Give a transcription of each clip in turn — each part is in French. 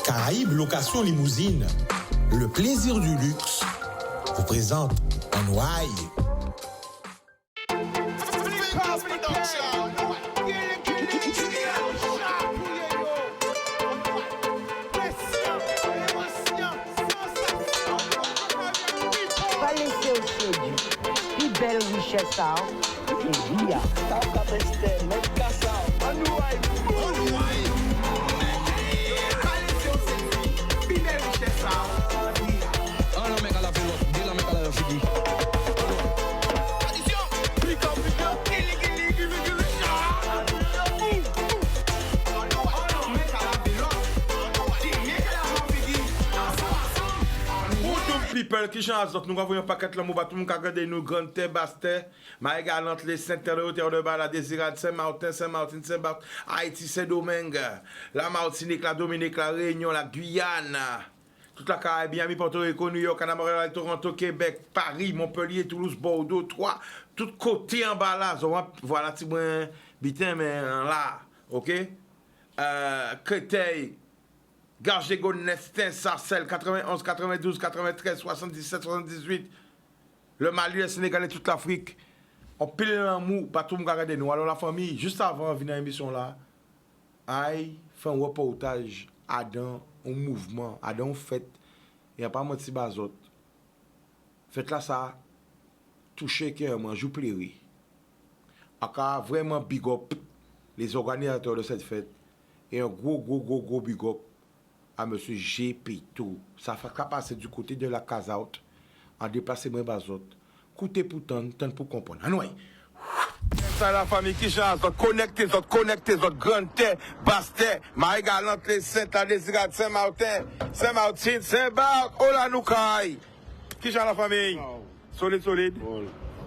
Caraïbes Location Limousine, le plaisir du luxe, vous présente un ouaille. Pas laisser au séduit, plus belle richesse, et via. People qui changent, nous avons un paquet de l'amour, tout le monde qui regarde nous, Grande Terre, Basse Terre, Maïga, entre les Saint-Terre, de Hauteur de Bas, la Désirade, Saint-Martin, Saint-Martin, Haïti, Saint-Domingue, la Martinique, la Dominique, la Réunion, la Guyane, toute la Caraïbe, Miami, Porto Rico, New York, Montréal, Toronto, Québec, Paris, Montpellier, Toulouse, Bordeaux, Troyes, tout côté en bas là, voilà, petit bon, bitin, mais là, ok? Créteil, Garges-les-Gonesse, Sarcelles, 91, 92, 93, 77, 78. Le Mali, le Sénégal et toute l'Afrique. On pile en mou, pas tout le monde regarde nous. Alors la famille, juste avant de venir à l'émission là, aïe, fait un reportage à dans un mouvement, à dans une fête. Il n'y a pas menti bazot. Faites là ça, toucher carrément, je plairai. Encore vraiment big up les organisateurs de cette fête. Et un gros big up à M. G. Pito. Ça fait qu'à passer du côté de la Casaut, en déplacer moins bazot. Coûtez pour tant pour comprendre. Anouay. Ça la famille qui change, connectez, votre grande terre, basse terre, Maïga, l'entrée, Saint-Adésirade, Saint-Martin, Saint-Barth, oh la noukaï. Qui change la famille? Solide.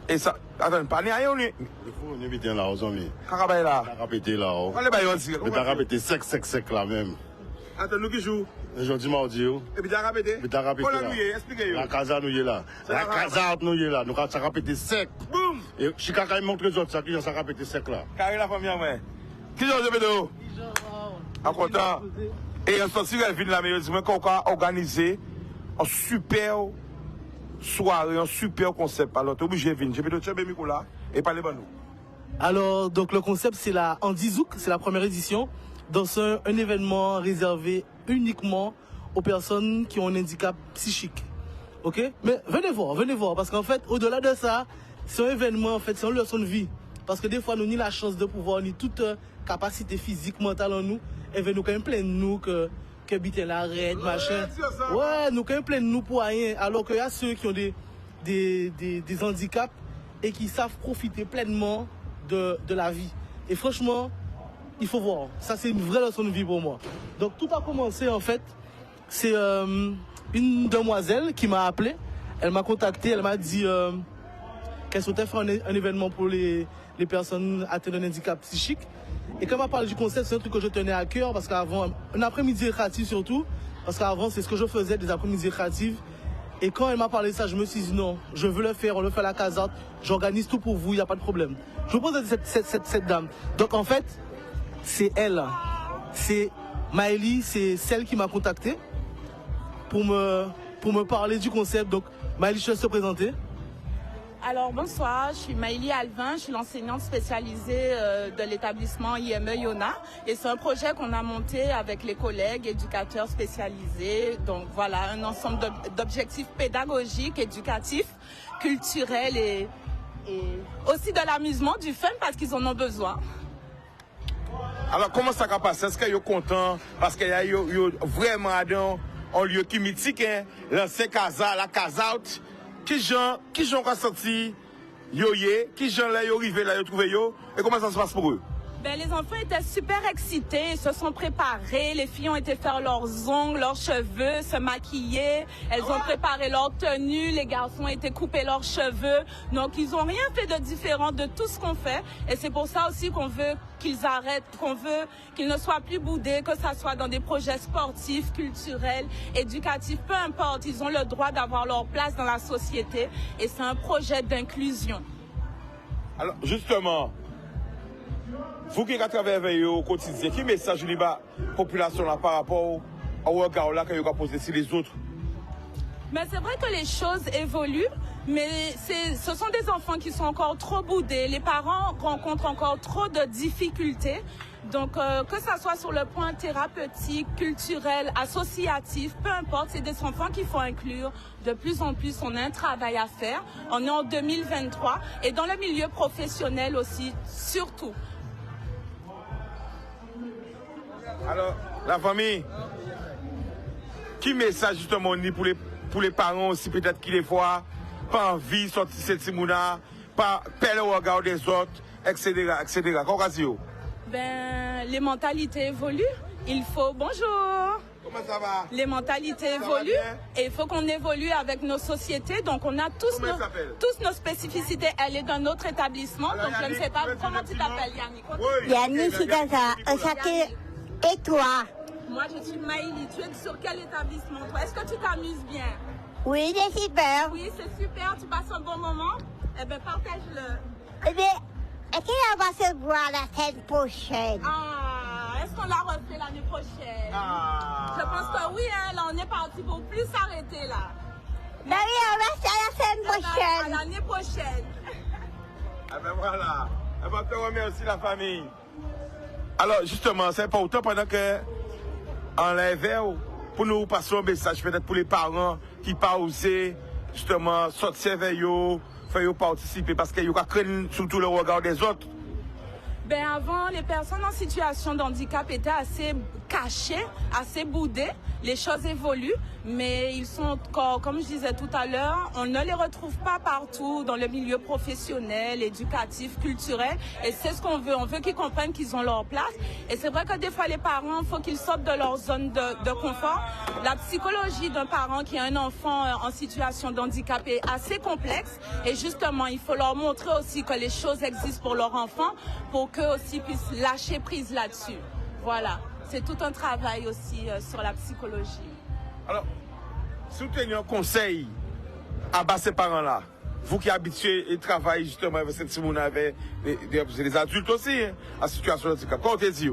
Et ça, attends, pas ni aïe ou ni? Il faut nous éviter là, aux amis. Kakabay là. Kakapété là. On les baillons aussi. Mais t'as répété sec là même. Attends, nous qui jouons. Aujourd'hui, mardi. Et puis t'as répété? Mais t'as répété là. Expliquez-vous. La casa nous y est là. La casa nous y est là. Nous avons répété sec. Boum! Et Chicago montre les autres, ça qui ont répété sec là. Carré la famille, ouais. Qui j'en ai de en content. Et un sorti elle vient de la meilleure dit qu'on a organisé un super soirée, un super concept. Alors, t'es obligé de venir. Je vais te tuer micro là et parler de nous. Alors, donc le concept, c'est la Andy Zouk, c'est la première édition. Dans un événement réservé uniquement aux personnes qui ont un handicap psychique. Ok? Mais venez voir, parce qu'en fait, au-delà de ça, c'est un événement, en fait, c'est une leçon de vie. Parce que des fois, nous avons la chance de pouvoir, ni toute capacité physique, mentale en nous, et nous quand même plein de nous que biter l'arrête, machin. Ouais, nous quand même plein de nous pour rien. Alors qu'il y a ceux qui ont des handicaps et qui savent profiter pleinement de la vie. Et franchement, il faut voir. Ça, c'est une vraie leçon de vie pour moi. Donc, tout a commencé, en fait, c'est une demoiselle qui m'a appelé. Elle m'a contacté, elle m'a dit qu'elle souhaitait faire un événement pour les personnes atteintes d'un handicap psychique. Et quand elle m'a parlé du concept, c'est un truc que je tenais à cœur, parce qu'avant, un après-midi récréatif surtout, parce qu'avant, c'est ce que je faisais, des après-midi récréatifs. Et quand elle m'a parlé de ça, je me suis dit non, je veux le faire, on le fait à la casarte, j'organise tout pour vous, il n'y a pas de problème. Je vous pose cette dame. Donc, en fait, c'est elle, c'est Maëlie, c'est celle qui m'a contacté pour me parler du concept. Donc Maëlie, je te laisse te présenter. Alors bonsoir, je suis Maëlie Alvin, je suis l'enseignante spécialisée de l'établissement IME Yona et c'est un projet qu'on a monté avec les collègues éducateurs spécialisés. Donc voilà, un ensemble d'objectifs pédagogiques, éducatifs, culturels et aussi de l'amusement, du fun parce qu'ils en ont besoin. Alors, comment ça va passer? Est-ce que vous êtes content? Parce qu'il y a vraiment un lieu qui est mythique, hein? L'ancien Casa, la Casa Out. Qui gens ont senti qui gens là, yo arrivé là, yo trouvé yo? Et comment ça se passe pour eux? Ben, les enfants étaient super excités, ils se sont préparés, les filles ont été faire leurs ongles, leurs cheveux, se maquiller, elles ont préparé leur tenue, les garçons ont été couper leurs cheveux, donc ils ont rien fait de différent de tout ce qu'on fait et c'est pour ça aussi qu'on veut qu'ils arrêtent, qu'on veut qu'ils ne soient plus boudés, que ça soit dans des projets sportifs, culturels, éducatifs, peu importe, ils ont le droit d'avoir leur place dans la société et c'est un projet d'inclusion. Alors justement, vous qui travaillez avec eux au quotidien, quel message vous avez à la population là par rapport au regard là que vous posez sur les autres? Mais c'est vrai que les choses évoluent, mais ce sont des enfants qui sont encore trop boudés. Les parents rencontrent encore trop de difficultés. Donc, que ça soit sur le point thérapeutique, culturel, associatif, peu importe, c'est des enfants qu'il faut inclure. De plus en plus, on a un travail à faire. On est en 2023 et dans le milieu professionnel aussi, surtout. Alors, la famille, qui message justement pour les parents aussi, peut-être qui les voient, pas envie de sortir cette Simouna, pas perdre le regard des autres, etc. etc. Qu'est-ce Ben, les mentalités évoluent. Il faut... Bonjour. Comment ça va? Les mentalités évoluent et il faut qu'on évolue avec nos sociétés. Donc, on a tous nos spécificités. Elle est dans notre établissement. Alors, donc, Yannick, je ne sais pas comment tu t'appelles, Yannick. Oui. Yannick, c'est comme ça. Et toi? Moi, je suis Maïli. Tu es sur quel établissement, toi? Est-ce que tu t'amuses bien? Oui, c'est super. Oui, c'est super. Tu passes un bon moment? Eh bien, partage-le. Eh bien, est-ce qu'on va se voir la semaine prochaine? Ah, est-ce qu'on la refait l'année prochaine? Ah. Je pense que oui, hein, là, on est parti pour plus s'arrêter, là. Ben oui, on va se faire la semaine prochaine. À l'année prochaine. Ah ben voilà. On va te remercier la famille. Alors, justement, c'est important pendant que en l'hiver, pour nous passer un message peut-être pour les parents qui pas osé justement sortir vers eux, faire participer parce qu'ils craignent surtout le regard des autres. Ben avant, les personnes en situation de handicap étaient assez cachées, assez boudées. Les choses évoluent, mais ils sont encore, comme je disais tout à l'heure, on ne les retrouve pas partout dans le milieu professionnel, éducatif, culturel. Et c'est ce qu'on veut. On veut qu'ils comprennent qu'ils ont leur place. Et c'est vrai que des fois, les parents, il faut qu'ils sortent de leur zone de confort. La psychologie d'un parent qui a un enfant en situation de handicap est assez complexe. Et justement, il faut leur montrer aussi que les choses existent pour leur enfant pour qu'eux aussi puissent lâcher prise là-dessus. Voilà. C'est tout un travail aussi sur la psychologie. Alors, si vous tenez un conseil à bas ces parents-là, vous qui habituez et travaillez justement avec cette Simone, avec les adultes aussi, hein, à situation de handicap, comment te dit?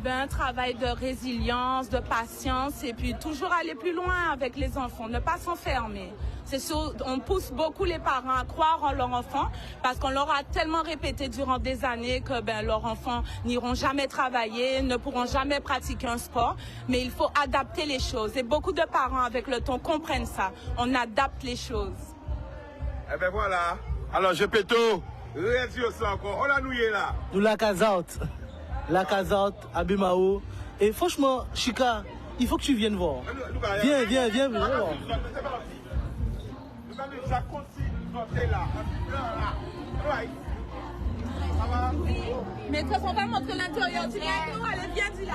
Ben, un travail de résilience, de patience et puis toujours aller plus loin avec les enfants, ne pas s'enfermer. C'est sûr, on pousse beaucoup les parents à croire en leur enfant parce qu'on leur a tellement répété durant des années que ben, leurs enfants n'iront jamais travailler, ne pourront jamais pratiquer un sport. Mais il faut adapter les choses. Et beaucoup de parents, avec le temps, comprennent ça. On adapte les choses. Eh ben voilà. Alors, je peux tout redire ça encore. On a noué là. Nous la Casaut. La Casaut, à Bemao. Et franchement, Chika, il faut que tu viennes voir. Viens, viens, viens, viens voir. Ça continue là. Ça va? Oui, mais quand on va montrer l'intérieur, tu viens avec nous, allez, viens, dis là.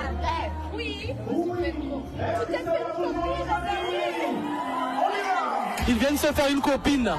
Oui. Ils viennent se faire une copine.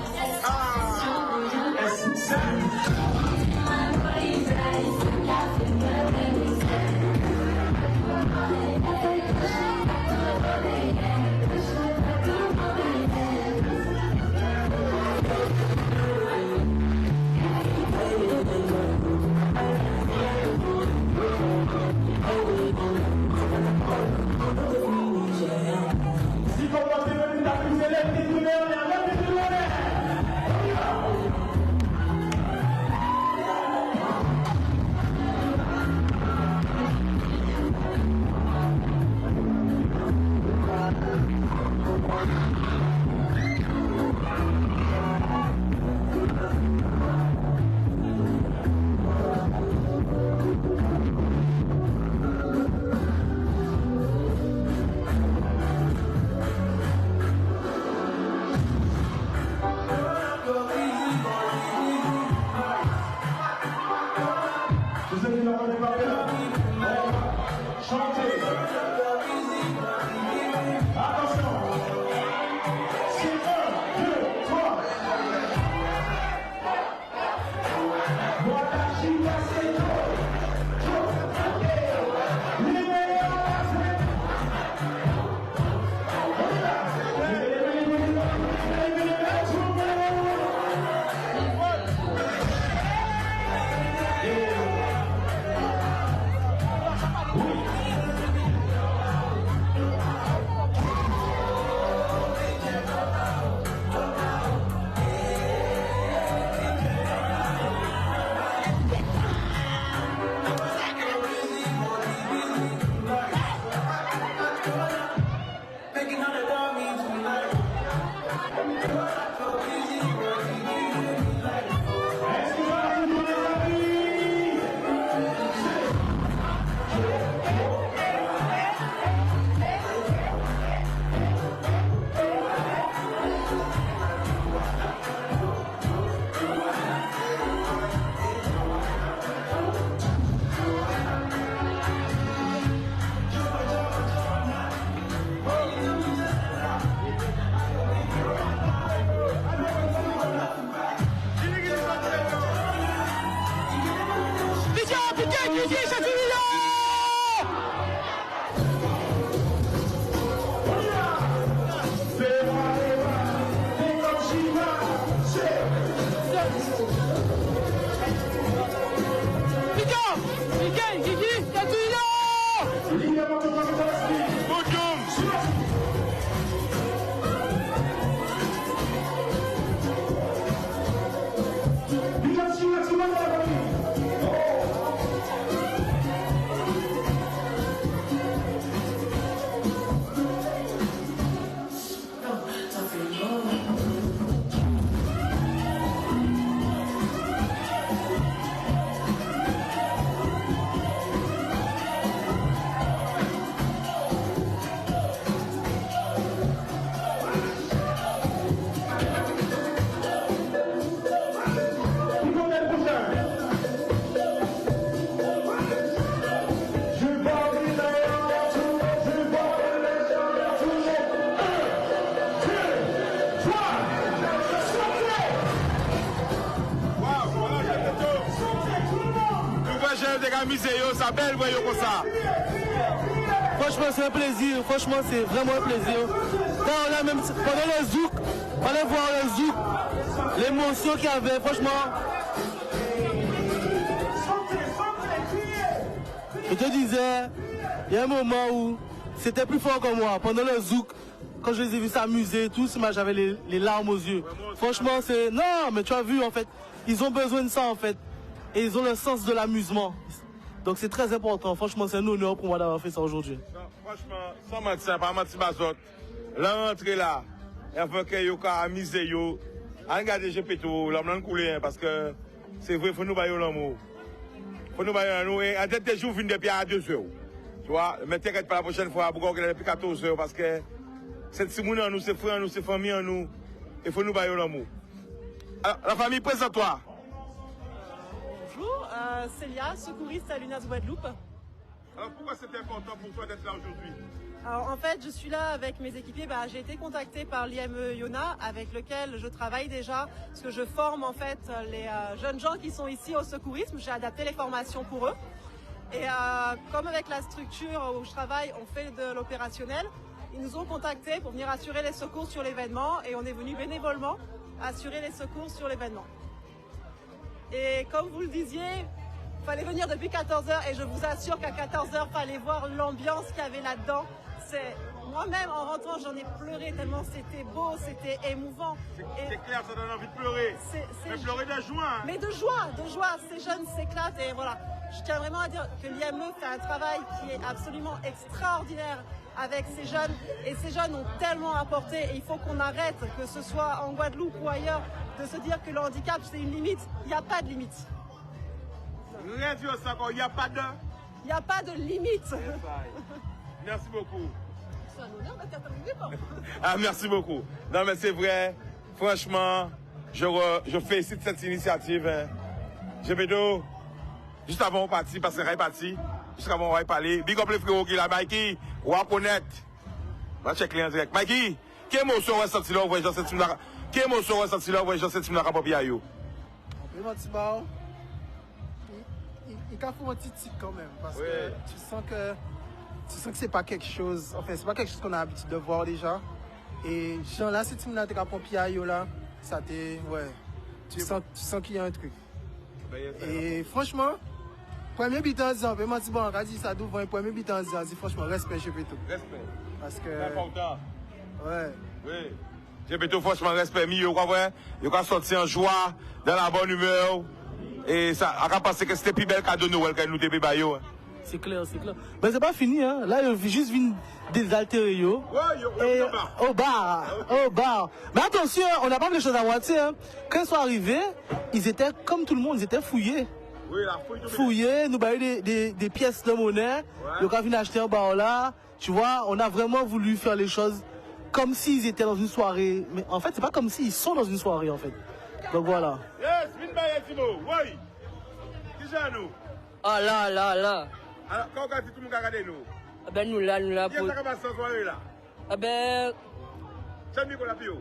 Ça belle, voyons comme ça. Franchement, c'est un plaisir. Franchement, c'est vraiment un plaisir. Quand on a même, pendant le zouk, on allait voir le zouk, l'émotion qu'il y avait, franchement. Je te disais, il y a un moment où c'était plus fort que moi. Pendant le zouk, quand je les ai vus s'amuser et tout, j'avais les larmes aux yeux. Franchement, c'est... Non, mais tu as vu, en fait, ils ont besoin de ça, en fait. Et ils ont le sens de l'amusement. Donc c'est très important. Franchement, c'est un honneur pour moi d'avoir fait ça aujourd'hui. Franchement, sans mentir, pas mentir bazot. La rentrée là, il faut que yo ka amuser yo. Regardez Gepetto, l'homme couler parce que c'est vrai, faut nous bailler l'amour. Faut nous bailler l'amour et à des jours venir depuis à 2 heures. Tu vois, mais t'inquiète pas la prochaine fois pour qu'on depuis 14 heures parce que c'est Simone en nous, c'est frère en nous, c'est famille en nous. Il faut nous bailler l'amour. Alors, la famille, présente-toi. Bonjour, Célia, secouriste à l'UNAS Guadeloupe. Alors pourquoi c'est important pour toi d'être là aujourd'hui? Alors en fait, je suis là avec mes équipiers. J'ai été contactée par l'IME Yona avec lequel je travaille déjà, parce que je forme en fait les jeunes gens qui sont ici au secourisme. J'ai adapté les formations pour eux. Et comme avec la structure où je travaille, on fait de l'opérationnel, ils nous ont contactés pour venir assurer les secours sur l'événement et on est venu bénévolement assurer les secours sur l'événement. Et comme vous le disiez, il fallait venir depuis 14h et je vous assure qu'à 14h, il fallait voir l'ambiance qu'il y avait là-dedans. Moi-même, en rentrant, j'en ai pleuré tellement c'était beau, c'était émouvant. C'est clair, ça donne envie de pleurer. Mais pleurer de joie. Hein. Mais de joie. Ces jeunes s'éclatent et voilà. Je tiens vraiment à dire que l'IME fait un travail qui est absolument extraordinaire avec ces jeunes. Et ces jeunes ont tellement apporté et il faut qu'on arrête, que ce soit en Guadeloupe ou ailleurs, de se dire que le handicap c'est une limite. Il n'y a pas de limite. Rien de ça encore, il n'y a pas de... Il n'y a pas de limite. Merci beaucoup. C'est un honneur d'être interviewé par vous. Ah, merci beaucoup. Non, mais c'est vrai. Franchement, je félicite cette initiative. Hein. Gepetto, juste avant on partit, parce que c'est parti, juste avant on va y parler. Big up les frérots qui là, Mikey, on va connaître. On va checker en direct. Mikey, quelle émotion on va sentir là, on va sentir là. Quelle émotion on va sentir là, on va sentir là, Rapopia yo. Il faut un petit tic quand même, parce que tu sens que c'est pas quelque chose, enfin c'est pas quelque chose qu'on a l'habitude de voir déjà. Et genre là, si tu me l'as pompier là, ça t'est, ouais, tu sens qu'il y a un truc. Et franchement, premier bitan disant, vraiment si bon, on a dit ça devant, premier bitan disant, franchement, respect Gepetto. Respect. Parce que... C'est important. Ouais. Oui. Gepetto, franchement, respect, il va sortir en joie, dans la bonne humeur. Et ça, on va penser que c'était plus bel cadeau de Noël qu'elle nous début bayo. C'est clair. Mais c'est pas fini, hein. Là, il juste vient désaltérer yo. Ouais, au bar. Mais attention, on n'a pas fait les choses à moitié, hein. Quand ils sont arrivés, ils étaient comme tout le monde, ils étaient fouillés. Oui, la fouille. Fouillés, nous baillons des pièces de monnaie. Le gars vient acheter un bar là. Tu vois, on a vraiment voulu faire les choses comme s'ils étaient dans une soirée. Mais en fait, c'est pas comme s'ils sont dans une soirée, en fait. Donc voilà. Yes, vine bailler Timo, oui. Qui j'ai nous? Ah là. Alors, quand on dit tout le monde regarde nous? Ah ben nous là Qui est-ce qui va se soirée là? Ah ben... C'est Nicolas Pio.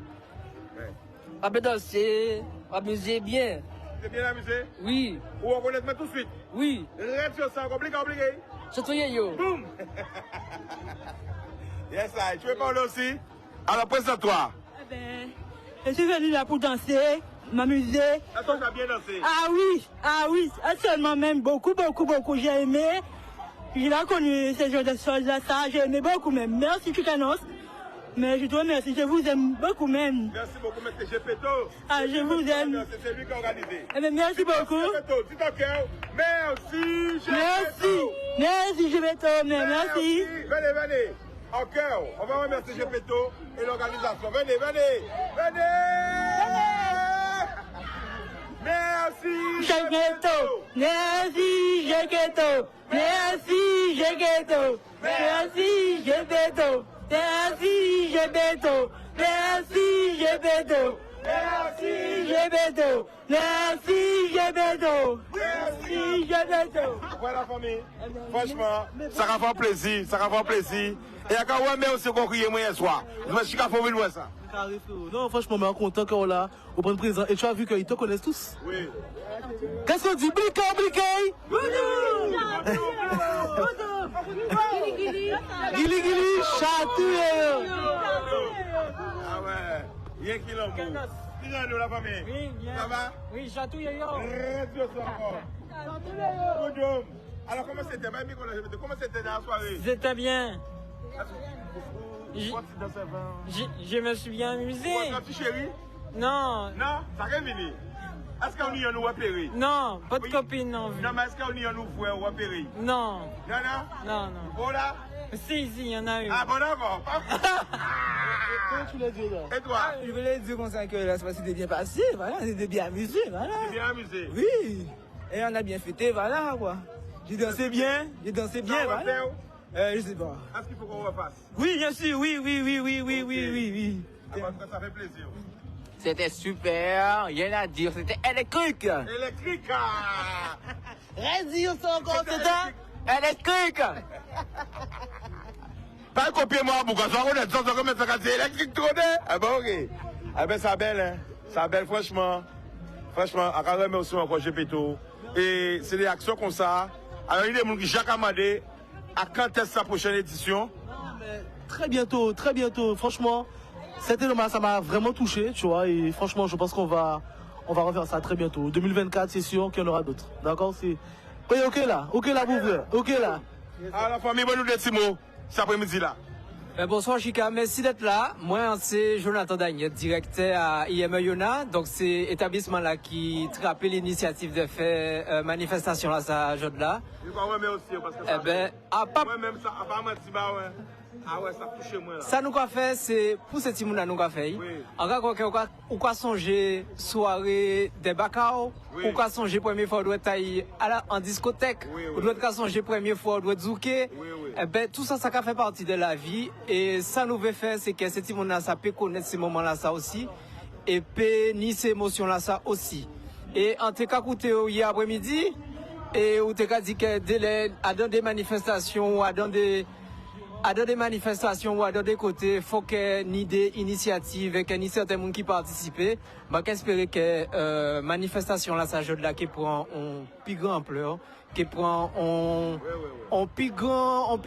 Ah ben danser, amuser bien. t'es bien amusé? Oui. Ou on connaît tout de suite? Oui. Reste sur ça, compliqué. Châteauye yo. Boum! Yes, I. Tu veux parler aussi? Alors, présente-toi. Eh ben, je suis venue là pour danser, m'amuser. Est-ce que tu as bien dansé? Ah oui, seulement même beaucoup, j'ai aimé. J'ai pas connu ces genres de choses-là, ça, j'ai aimé beaucoup même. Merci, tu t'annonces. Mais je te remercie, je vous aime beaucoup même. Merci beaucoup, M. Gepetto. Ah, je vous aime. C'est lui qui a organisé. Eh bien, merci beaucoup. Dis ton cœur. Merci, Gepetto. Merci, Gepetto, merci. Venez. En cœur, on va remercier Gepetto et l'organisation. Venez. Merci, Gepetto. Merci, Gepetto. Merci, Gepetto. Merci, Gepetto. Merci, Gepetto. Merci, Gepetto. Merci, Gepetto. Merci, Gepetto. Merci, Gepetto. Voilà la famille. Franchement, ça va faire plaisir. Et à quand on met aussi qu'on crie moi hier soir. Je suis qu'à faire venir ça. Non, franchement, je suis content qu'on l'a au point présent. Et tu as vu qu'ils te connaissent tous? Oui. Qu'est-ce qu'on dit? Bliquet. Gili, chatouille. Ah ouais. Rien qu'il en bouge. Dis-nous la famille. Oui, bien. Ça va? Oui, chatouille yo. Reste encore. Good job. Alors comment c'était? Comment c'était dans la soirée? C'était bien. Je me suis bien amusé. Un petit chéri? Non. Non? Ça va venir? Est-ce qu'on y a nous repéré? Non, pas de copine non. Non, mais est-ce qu'on y a nous voir repéré? Non. Non. Oh là? Si, il y en a une. Ah bon d'accord. Comment tu l'as dit là? Et toi? Je voulais dire comme ça que la soirée s'était bien passée, voilà, on était bien amusé, voilà. Tu bien amusé? Oui. Et on a bien fêté, voilà quoi. J'ai dansé bien, voilà. Je sais pas. Est-ce qu'il faut qu'on refasse? Oui, bien sûr, oui. Ça fait plaisir. C'était super, rien à dire, c'était électrique. Électrique. Redire ça encore, c'était Électrique. Pas copier moi, pourquoi ça reconnaît ça comme ça c'est électrique trop de. Ah bon ok. Ah ben ça belle hein. Ça belle franchement. À quand même aussi encore Gepetto. Et c'est des actions comme ça. Alors il y a des gens qui Jacques Amadé à quand est-ce sa prochaine édition? Très bientôt. Franchement, cet élément, ça m'a vraiment touché, tu vois. Et franchement, je pense qu'on va refaire ça très bientôt. 2024, c'est sûr qu'il y en aura d'autres. D'accord? Oui, ok là, mon frère. Ok là. Alors la famille, bonne nous des petits mots cet après-midi là. Bonsoir Chika, merci d'être là. Moi c'est Jonathan Dagnet, directeur à IME Yona. Donc c'est établissement là qui trappe l'initiative de faire manifestation là ça jour là. Je vais remettre aussi parce que ça. Moi-même ça apparemment ouais. Ah ouais, ça touche moi là. Ça nous a fait c'est pour ce petit monde nous a fait. Oui. En cas ou quoi songer soirée des bacao, ou quoi songer première fois doit tailler en discothèque, ou doit songer première fois doit zouker. Tout ça fait partie de la vie et ça nous veut faire c'est que ce petit monde là ça peut connaître ces moments là ça aussi et peut ni ces émotions là ça aussi. Et en tout cas écouté hier après-midi et où t'as dit que dans des manifestations ou dans des manifestations ou dans des côtés, il faut qu'il y ait des initiatives et qu'il y ait certains gens qui participent. Je j'espère que manifestation là, ça joue là qui prend en plus grand ampleur, qui prend en plus grand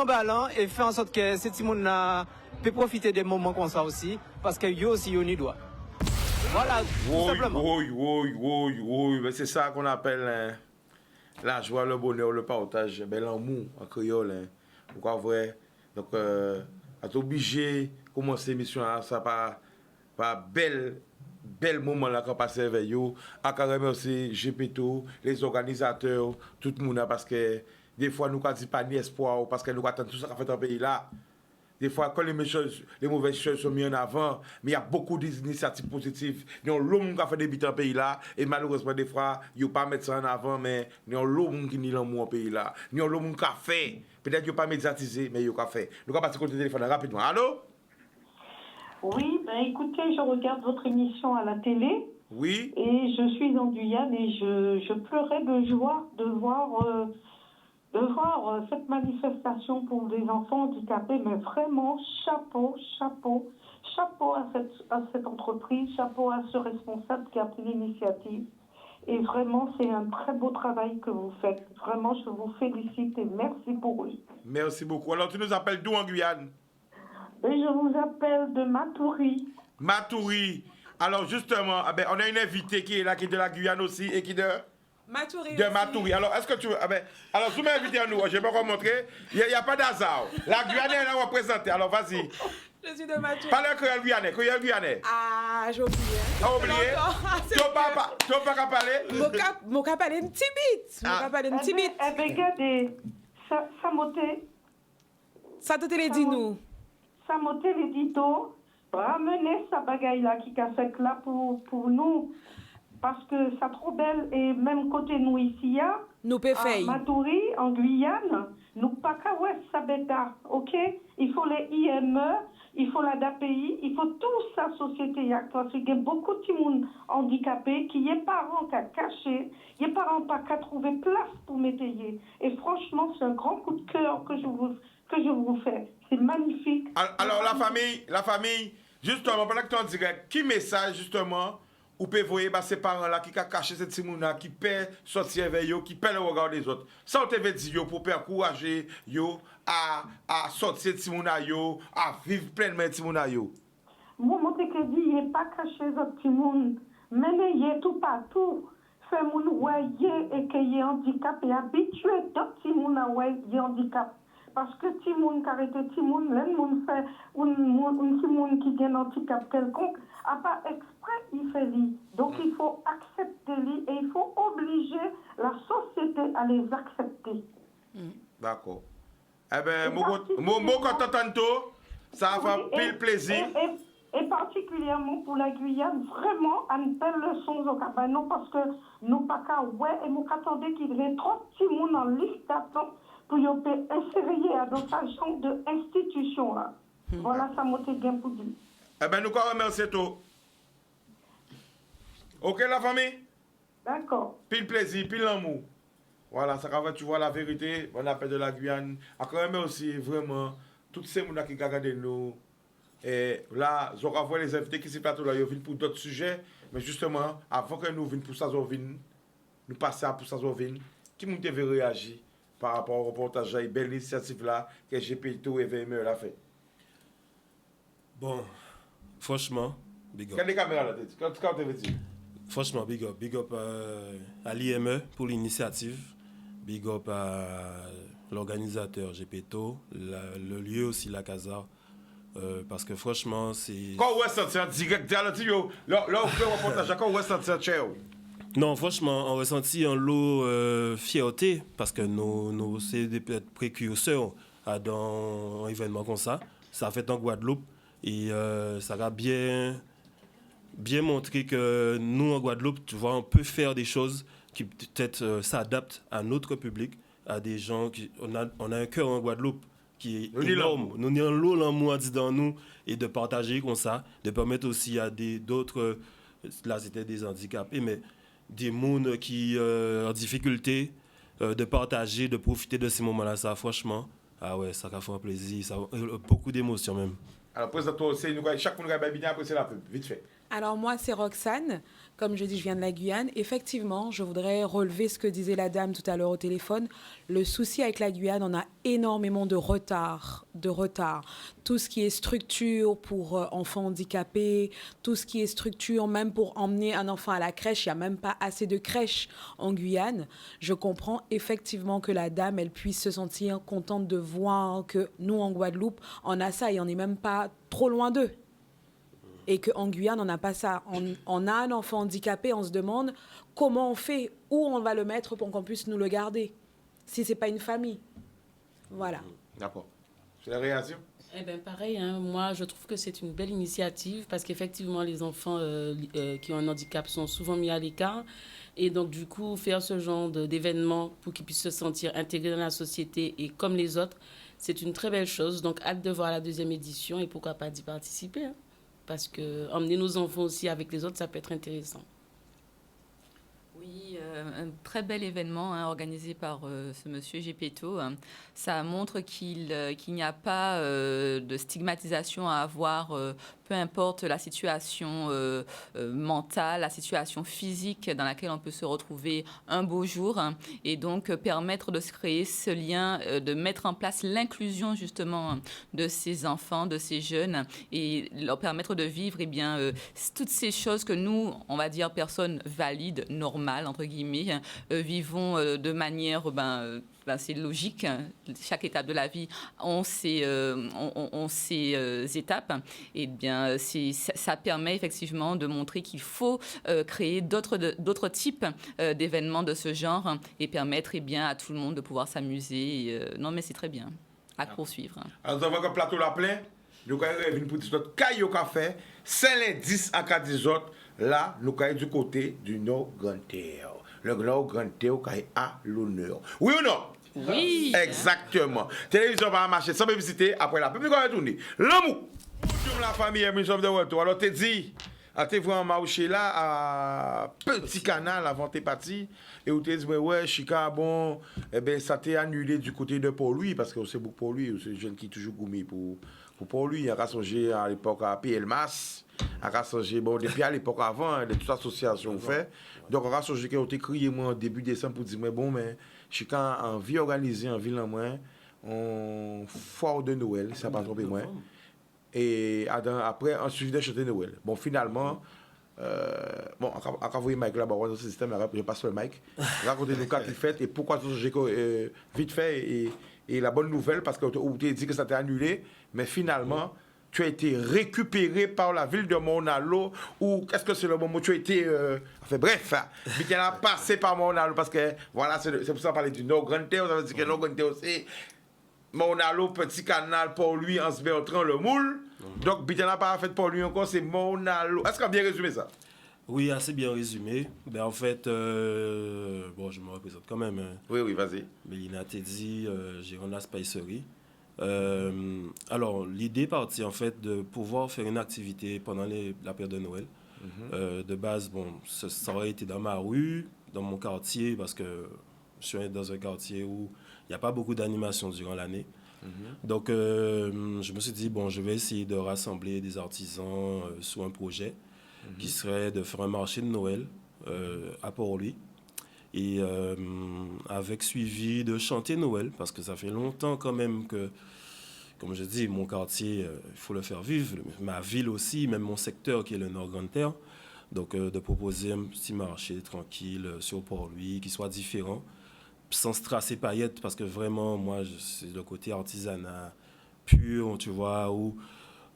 ballon et fait en sorte que ces petits monde là peut profiter des moments comme ça aussi, parce que eux aussi ils y doivent. Voilà, tout simplement. Oui, c'est ça qu'on appelle la joie, le bonheur, le partage, l'amour en créole. Pourquoi vrai? Donc, à t'obliger commencer l'émission, ça par bel moment là qu'on passe avec vous. À carrément aussi Gepetto, les organisateurs, tout le monde, parce que des fois nous ne disons pas ni espoir, parce que nous attendons tout ça qu'on fait dans le pays là. Des fois, quand les mauvaises choses sont mises en avant, mais il y a beaucoup d'initiatives positives. Nous avons l'homme qui a fait des bêtises dans le pays là, et malheureusement, des fois, ils ne pas mettre ça en avant, mais nous avons l'homme qui n'est pas dans le pays là. Nous avons l'homme qui a fait. Peut-être qu'ils n'ont pas médiatisé, mais ils ont fait. Nous allons passer au téléphone rapidement. Allô? Oui, écoutez, je regarde votre émission à la télé. Oui. Et je suis en Guyane et je pleurais de joie de voir cette manifestation pour les enfants handicapés, mais vraiment, chapeau à cette entreprise, chapeau à ce responsable qui a pris l'initiative. Et vraiment, c'est un très beau travail que vous faites. Vraiment, je vous félicite et merci pour eux. Merci beaucoup. Alors, tu nous appelles d'où en Guyane? Et je vous appelle de Matoury. Matoury. Alors, justement, on a une invitée qui est là, qui est de la Guyane aussi, et qui de... Matoury. De Matoury. Alors, est-ce que tu veux... alors, vous m'invitez à nous, je ne vais pas vous montrer. Il n'y a pas d'hasard. La Guyane est là représentée. Alors, vas-y. Je suis de Matoury. Parle un créole guyanais. Ah, j'ai oublié. Ah, oublié? Tu n'as pas qu'à parler? Mon cas parler un petit bit. Mon cas parler un petit bit. Eh bien, regardez, ça m'ôtait... Ça te les dit nous. Ça m'ôtait les dito. Ramener sa bagaille là qui a fait là pour nous. Parce que c'est trop belle. Et même côté nous ici, nous à Matoury, en Guyane, nous pas qu'à ouest ça bêta, ok? Il faut les IME, il faut la DAPI, il faut toute sa société parce qu'il y a beaucoup de monde handicapés qui y a parents qui a caché, y a parents pas qu'à trouver place pour m'étayer. Et franchement, c'est un grand coup de cœur que je vous fais. C'est magnifique. Alors la famille, justement, pendant que tu en direct, qui message justement ou peut voyer ces parents-là qui ont caché cette timouna, qui peut sortir vers eux, qui peut le regard des autres. Ça, on te veut dire pour encourager eux à sortir de timouna, à vivre pleinement de timouna. Moi, je te dis, il n'est pas caché les timoun, mais il est tout partout. Fait moun voyer et qu'il y a handicap et habitué d'autres timouna ouais handicap. Parce que Timoun, car était Timoun, l'un fait un Timoun qui a un handicap quelconque, à pas exprès, il fait lui. Donc il faut accepter lui et il faut obliger la société à les accepter. D'accord. Eh bien, moi, quand t'entends tout, ça va pile plaisir. Et particulièrement pour la Guyane, vraiment, une belle leçon au cabano parce que nous pas qu'à ouais et nous attendons qu'il y ait trop de Timoun en liste d'attente pour insérer dans sa genre d'institution là. Voilà, ça m'a été bien pour dire. Eh bien, nous remercions tout. Ok, la famille? D'accord. Pile plaisir, pile l'amour. Voilà, ça va, tu vois la vérité, on appelle de la Guyane. Encore aussi, vraiment, tous ces gens qui regardent nous. Et là, je vais voir les invités qui sont plateau là, ils viennent pour d'autres sujets. Mais justement, avant que nous venions pour ça, nous passions pour ça, qui nous devait réagir par rapport au reportage, à une belle initiative là que GPTO et VME l'a fait. Bon, franchement, big up. Quelle est la caméra là? Quand tu veux dire? Franchement, big up à l'IME pour l'initiative, big up à l'organisateur GPTO, le lieu aussi, la Casa. Parce que franchement, c'est... Quand on ressent en direct, là, on fait un reportage, quand on ressent en chair. Non, franchement, on ressentit un lot fierté parce que nous c'est des précurseurs dans un événement comme ça. Ça a fait en Guadeloupe et ça a bien montré que nous, en Guadeloupe, tu vois, on peut faire des choses qui peut-être s'adaptent à notre public, à des gens qui... On a un cœur en Guadeloupe qui est énorme. Nous avons l'eau l'amour dans nous et de partager comme ça, de permettre aussi à d'autres, là c'était des handicapés, mais des gens qui en difficulté, de partager, de profiter de ces moments-là, ça franchement, ah ouais, ça a fait un plaisir, ça beaucoup d'émotions même. Alors présente-toi aussi, chaque monde a bien apprécié la pub, vite fait. Alors moi, c'est Roxane. Comme je dis, je viens de la Guyane. Effectivement, je voudrais relever ce que disait la dame tout à l'heure au téléphone. Le souci avec la Guyane, on a énormément de retard. Tout ce qui est structure pour enfants handicapés, tout ce qui est structure même pour emmener un enfant à la crèche, il n'y a même pas assez de crèches en Guyane. Je comprends effectivement que la dame, elle puisse se sentir contente de voir que nous, en Guadeloupe, on a ça et on n'est même pas trop loin d'eux. Et qu'en Guyane, on n'a pas ça. On a un enfant handicapé, on se demande comment on fait, où on va le mettre pour qu'on puisse nous le garder, si ce n'est pas une famille. Voilà. D'accord. C'est la réaction? Eh bien, pareil, hein, moi, je trouve que c'est une belle initiative parce qu'effectivement, les enfants qui ont un handicap sont souvent mis à l'écart. Et donc, du coup, faire ce genre d'événement pour qu'ils puissent se sentir intégrés dans la société et comme les autres, c'est une très belle chose. Donc, hâte de voir la 2e édition et pourquoi pas d'y participer. Hein. Parce que emmener nos enfants aussi avec les autres, ça peut être intéressant. Oui, un très bel événement organisé par ce monsieur GPTO. Ça montre qu'il n'y a pas de stigmatisation à avoir peu importe la situation mentale, la situation physique dans laquelle on peut se retrouver un beau jour, hein, et donc permettre de se créer ce lien, de mettre en place l'inclusion justement de ces enfants, de ces jeunes, et leur permettre de vivre toutes ces choses que nous, on va dire personnes valides, normales, entre guillemets, vivons de manière... c'est logique. Chaque étape de la vie ont ses étapes. Et bien, ça permet effectivement de montrer qu'il faut créer d'autres types d'événements de ce genre et permettre à tout le monde de pouvoir s'amuser. Non, mais c'est très bien. À poursuivre. Alors, nous avons un plateau là plein. Nous avons une petite autre caille au café. 5 10 à 4 autres. Là, nous sommes du côté du Nord Grand Terre. Le Nord Grand Terre est à l'honneur. Oui ou non? Oui. Exactement. Télévision va marcher sans publicité après la publicité. L'amour. Bonjour la famille, émission de retour. Alors, t'es dit, t'es vraiment marché là à Petit Canal avant t'es parti. Et où t'es dit, ouais, Chica, bon, eh ben, ça t'est annulé du côté de Paul-Louis, parce que c'est beaucoup Paul-Louis, c'est un jeune qui est toujours gourmé pour Paul-Louis. Il a songé à l'époque à PL Mas, a songé, bon, depuis à l'époque avant, de toute association fait. Donc, on a songé qu'on t'a crié, moi, en début décembre, pour dire, mais bon, mais Chica, en vie organisée, en ville en moins, on foire de Noël, ça n'a pas trompé moins. Et après, on suivi de chanter Noël. Bon, finalement, bon, quand vous voyez Mike là-bas, dans ce système, je passe le Mike. Racontez-nous quand il fait et pourquoi j'ai vite fait. Et la bonne nouvelle, parce que tu as dit que ça t'est annulé, mais finalement, tu as été récupéré par la ville de Monalo, ou qu'est-ce que c'est le moment où tu as été. Enfin, bref, tu as passé par Monalo, parce que voilà, c'est pour ça qu'on parlait du Nord Grand Terre, ça veut dire que Nord Grand Terre aussi. Monalo, Petit Canal, pour lui, en se Bertrand, le moule. Donc, Bitan n'a pas fait pour lui encore, c'est Monalo. Est-ce qu'on a bien résumé ça? Oui, assez bien résumé. Ben, en fait, bon, je me représente quand même. Oui, vas-y. Mélina Teddy, Girona Spicery. Alors, l'idée partie en fait de pouvoir faire une activité pendant la période de Noël. De base, bon, ça aurait été dans ma rue, dans mon quartier, parce que je suis dans un quartier où il n'y a pas beaucoup d'animation durant l'année. Donc, je me suis dit, bon, je vais essayer de rassembler des artisans sous un projet qui serait de faire un marché de Noël à Port-Louis. Et avec suivi de chanter Noël, parce que ça fait longtemps quand même que, comme je dis, mon quartier, il faut le faire vivre, ma ville aussi, même mon secteur qui est le Nord Grand Terre. Donc, de proposer un petit marché tranquille sur Port-Louis, qui soit différent, sans strass et paillettes, parce que vraiment, moi, c'est le côté artisanat pur, tu vois, où,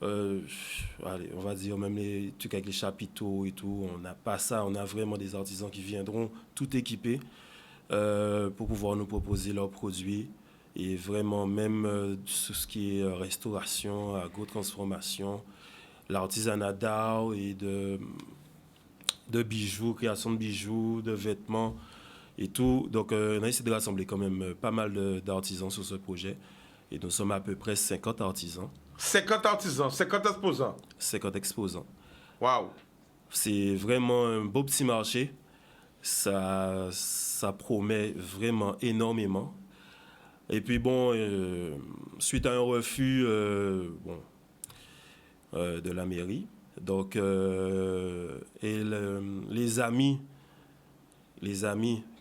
allez, on va dire, même les trucs avec les chapiteaux et tout, on n'a pas ça, on a vraiment des artisans qui viendront tout équipés pour pouvoir nous proposer leurs produits. Et vraiment, même ce qui est restauration, agro-transformation, l'artisanat d'art et de bijoux, création de bijoux, de vêtements et tout. Donc, on a essayé de rassembler quand même pas mal d'artisans sur ce projet. Et nous sommes à peu près 50 artisans. 50 artisans, 50 exposants. 50 exposants. Waouh! C'est vraiment un beau petit marché. Ça promet vraiment énormément. Et puis bon, suite à un refus de la mairie, donc, et les amis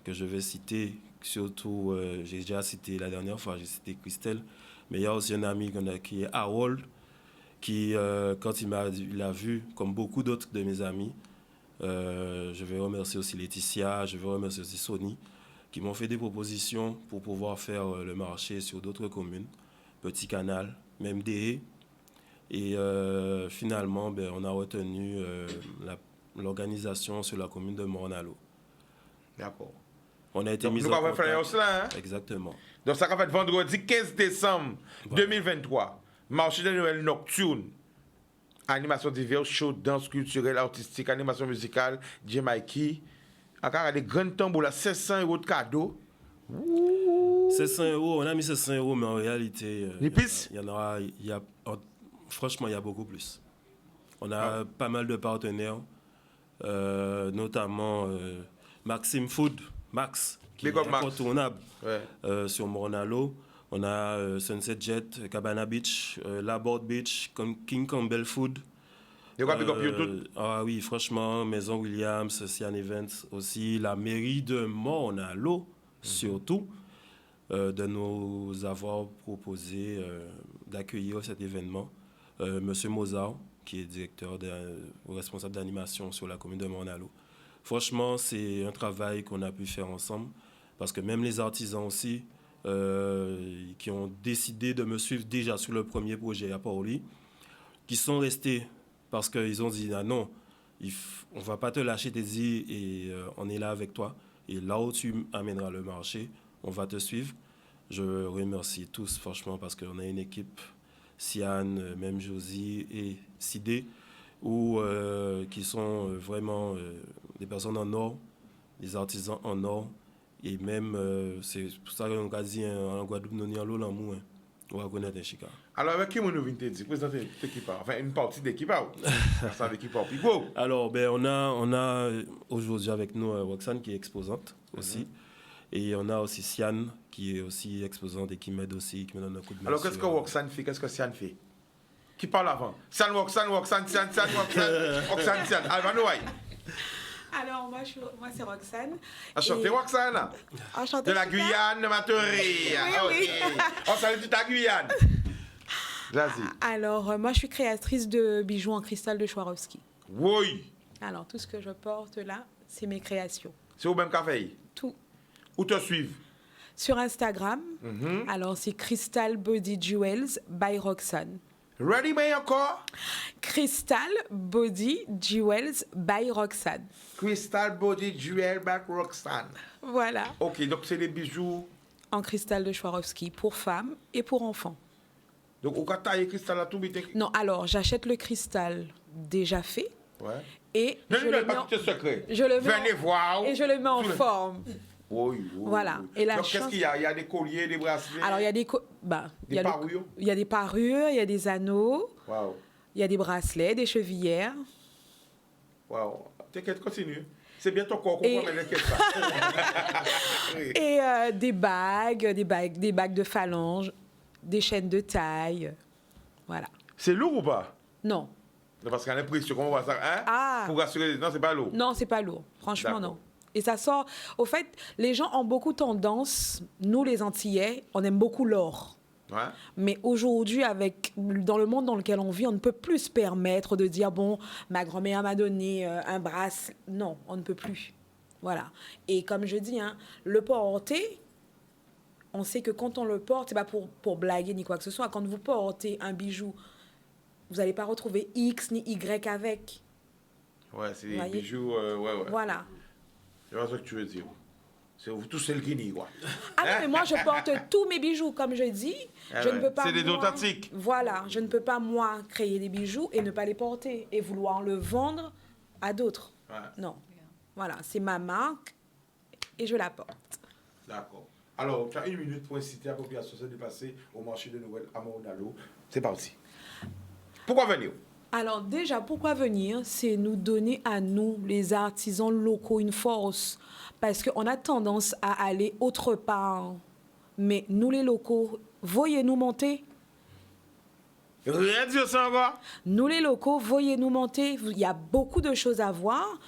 que je vais citer, surtout, j'ai déjà cité la dernière fois, j'ai cité Christelle, mais il y a aussi un ami qui est Harold, qui, quand il a vu, comme beaucoup d'autres de mes amis, je vais remercier aussi Laetitia, je vais remercier aussi Sony, qui m'ont fait des propositions pour pouvoir faire le marché sur d'autres communes, Petit Canal, même des. Et finalement, on a retenu l'organisation sur la commune de Mornalo. D'accord. On a été donc, mis en contact. Cela, hein? Exactement. Donc ça va fait vendredi 15 décembre 2023. Marché de Noël nocturne. Animation diverses, show, danse culturelle, artistique, animation musicale, Jamaïki. Encore des grands tambours là, 700 € de cadeaux. 700 €, on a mis 700 €, mais en réalité, franchement, il y a beaucoup plus. On a pas mal de partenaires, notamment Maxime Food, Max, qui est incontournable sur Mornalo. On a Sunset Jet, Cabana Beach, Laborde Beach, King Campbell Food, Et quoi, tout? Ah oui, franchement, Maison Williams, Sian Events aussi, la mairie de Morne-à-l'Eau, surtout, de nous avoir proposé d'accueillir cet événement. Monsieur Mozart, qui est directeur responsable d'animation sur la commune de Morne-à-l'Eau. Franchement, c'est un travail qu'on a pu faire ensemble, parce que même les artisans aussi, qui ont décidé de me suivre déjà sur le premier projet à Port-Oli, qui sont restés parce qu'ils ont dit ah non, on ne va pas te lâcher tes idées et on est là avec toi. Et là où tu amèneras le marché, on va te suivre. Je remercie tous, franchement, parce qu'on a une équipe, Sian, même Josie et Sidé, qui sont vraiment des personnes en or, des artisans en or. Et même, c'est pour ça qu'on a dit en Guadeloupe, nous sommes en l'amour. On va connaître un Chicago. Alors, avec qui vous venez te dire, présenter l'équipe, enfin une partie d'équipe, ça l'équipe en Pico. Alors, ben, on a aujourd'hui avec nous Roxane qui est exposante aussi. Et on a aussi Sian qui est aussi exposante et qui m'aide aussi, qui me donne un coup de main. Alors, qu'est-ce que Roxane fait? Qu'est-ce que Sian fait? Qui parle avant? Sian, Roxane, Sian. Alors, moi c'est Roxane. Enchantée, Roxane. Enchantée. De la Guyane, Matoury. Oui. On salue toute la Guyane. Vas-y. Alors, moi je suis créatrice de bijoux en cristal de Swarovski. Oui. Alors, tout ce que je porte là, c'est mes créations. C'est au même café? Tout. Où te suivent? Sur Instagram. Alors, c'est Crystal Body Jewels by Roxane. Ready, mais encore? Crystal Body Jewels by Roxane. Crystal Body Jewel by Roxane. Voilà. Ok, donc c'est des bijoux en cristal de Swarovski pour femmes et pour enfants. Donc, on peut tailler cristal à tout bité? Non, alors j'achète le cristal déjà fait. Ouais. Et je le mets en forme. Oui. Voilà. Et la donc, qu'est-ce qu'il y a? Il y a des colliers, des bracelets? Alors, il y a des parures? Il y a des parures, il y a des anneaux. Wow. Il y a des bracelets, des chevillères. Wow. T'inquiète, continue. C'est bien ton corps qu'on promène avec ça. Et des bagues de phalanges, des chaînes de taille. Voilà. C'est lourd ou pas? Non. Parce qu'on a l'impression qu'on voit ça. Hein? Ah. Pour rassurer. Non, c'est pas lourd. Non, c'est pas lourd. Franchement, non. Et ça sort... Au fait, les gens ont beaucoup tendance, nous les Antillais, on aime beaucoup l'or. Ouais. Mais aujourd'hui, dans le monde dans lequel on vit, on ne peut plus se permettre de dire, bon, ma grand-mère m'a donné un bracelet. Non, on ne peut plus. Voilà. Et comme je dis, le porter, on sait que quand on le porte, c'est pas pour blaguer ni quoi que ce soit. Quand vous portez un bijou, vous n'allez pas retrouver X ni Y avec. Ouais, c'est des bijoux... ouais. Voilà. Je vois ce que tu veux dire. C'est vous tous, c'est le Guinée, quoi. Ah non, mais moi, je porte tous mes bijoux, comme je dis. Je ne peux pas... C'est des authentiques. Voilà. Je ne peux pas, moi, créer des bijoux et ne pas les porter et vouloir le vendre à d'autres. Ouais. Non. Voilà. C'est ma marque et je la porte. D'accord. Alors, tu as 1 minute pour inciter la population à se déplacer au marché de Noël à Morne-à-l'Eau. C'est parti. Pourquoi venir? Alors déjà, pourquoi venir? C'est nous donner à nous, les artisans locaux, une force. Parce qu'on a tendance à aller autre part. Mais nous, les locaux, voyez-nous monter. Rien dire ça encore? Nous, les locaux, voyez-nous monter. Il y a beaucoup de choses à voir.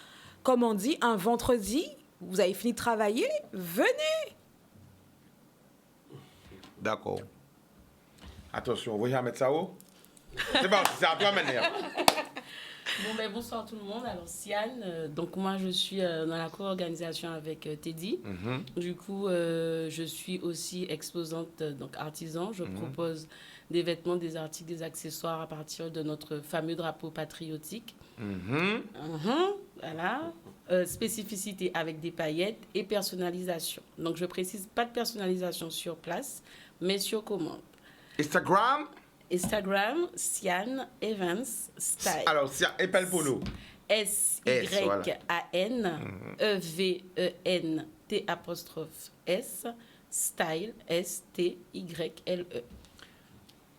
Comme on dit, un vendredi, vous avez fini de travailler, venez. D'accord. Attention, vous voyez mettre ça haut? C'est bon, c'est à toi maintenant. Bonsoir tout le monde. Alors, Sian, donc moi je suis dans la co-organisation avec Teddy. Du coup, je suis aussi exposante, donc artisan. Je propose des vêtements, des articles, des accessoires à partir de notre fameux drapeau patriotique. Voilà. Spécificité avec des paillettes et personnalisation. Donc, je précise, pas de personnalisation sur place, mais sur commande. Instagram, Sian Evans Style. Alors, Sian, épelle pour nous. S-Y-A-N-E-V-E-N-T'-S, Style, S-T-Y-L-E.